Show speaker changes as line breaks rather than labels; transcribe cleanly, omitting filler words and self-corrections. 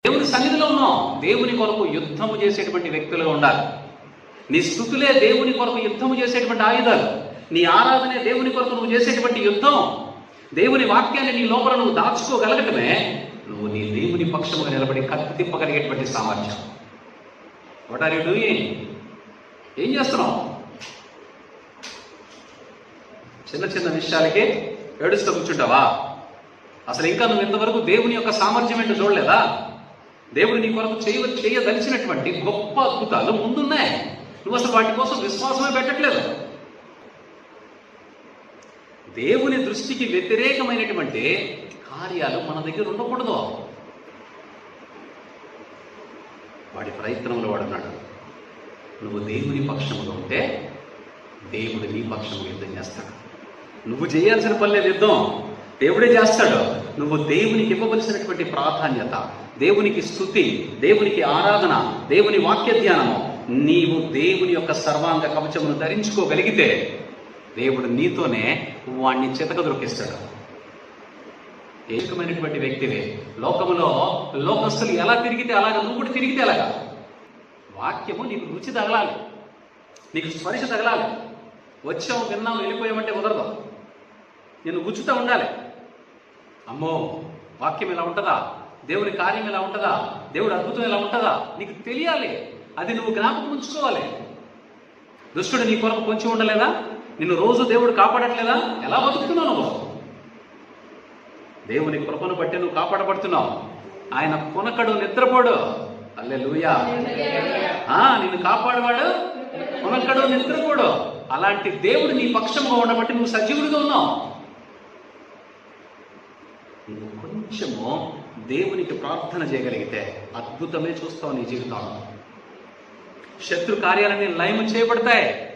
దేవుని సన్నిధిలో ఉన్నాం. దేవుని కొరకు యుద్ధము చేసేటువంటి వ్యక్తులుగా ఉండాలి. నీ స్తుతులే దేవుని కొరకు యుద్ధము చేసేటువంటి ఆయుధాలు. నీ ఆరాధనే దేవుని కొరకు నువ్వు చేసేటువంటి యుద్ధం. దేవుని వాక్యాన్ని నీ లోపల నువ్వు దాచుకోగలగటమే నువ్వు నీ దేవుని పక్షముగా నిలబడి కత్తి తిప్పగలిగేటువంటి సామర్థ్యం. What are you doing? ఏం చేస్తున్నావు? చిన్న చిన్న విషయాలకి ఏడుస్తూ కూర్చుంటావా? అసలు ఇంకా నువ్వు ఇంతవరకు దేవుని యొక్క సామర్థ్యం ఏంటో చూడలేదా? దేవుడు నీ కొరకు చేయదలిచినటువంటి గొప్ప అద్భుతాలు ముందున్నాయి. నువ్వు అసలు వాటి కోసం విశ్వాసమే పెట్టట్లేదు. దేవుని దృష్టికి వ్యతిరేకమైనటువంటి కార్యాలు మన దగ్గర ఉండకూడదు. వాడి ప్రయత్నంలో వాడున్నాడు. నువ్వు దేవుని పక్షముగా ఉంటే దేవుడు నీ పక్షముగా యుద్ధం చేస్తాడు. నువ్వు చేయాల్సిన పని లేదు, యుద్ధం దేవుడే చేస్తాడు. నువ్వు దేవునికి ఇవ్వవలసినటువంటి ప్రాధాన్యత, దేవునికి స్తుతి, దేవునికి ఆరాధన, దేవుని వాక్య ధ్యానము, నీవు దేవుని యొక్క సర్వాంగ కవచమును ధరించుకోగలిగితే దేవుడు నీతోనే వాణ్ణి చితక దొరికిస్తాడు. ఏకమైనటువంటి వ్యక్తివే. లోకములో లోకస్తులు ఎలా తిరిగితే అలాగా నువ్వు కూడా తిరిగితే అలాగా. వాక్యము నీకు రుచి తగలాలి, నీకు స్పర్శ తగలాలి. వచ్చాము, విన్నాము, వెళ్ళిపోయామంటే కుదరదు. నేను గుచ్చుతూ ఉండాలి. అమ్మో, వాక్యం ఇలా ఉంటుందా, దేవుని కార్యం ఇలా ఉంటుందా, దేవుడు అద్భుతం ఇలా ఉంటుందా, నీకు తెలియాలి. అది నువ్వు జ్ఞాపకం ఉంచుకోవాలి. దుష్టుడు నీ కొరకు పొంచి ఉండలేదా? నిన్ను రోజు దేవుడు కాపాడట్లేదా? ఎలా బతుకుతున్నావు నువ్వు? దేవుని కృపను బట్టి నువ్వు కాపాడబడుతున్నావు. ఆయన కొనకడు, నిద్రపోడు. హల్లెలూయా. నిన్ను కాపాడవాడు కొనకడు, నిద్రపోడు. అలాంటి దేవుడు నీ పక్షంగా ఉండబట్టి నువ్వు సజీవుడిగా ఉన్నావు. నువ్వు కొంచెము దేవునికి ప్రార్థన చేయగలిగితే అద్భుతమే చూస్తావు నీ జీవితంలో. శత్రు కార్యాలన్నీ లయము చేయబడతాయి.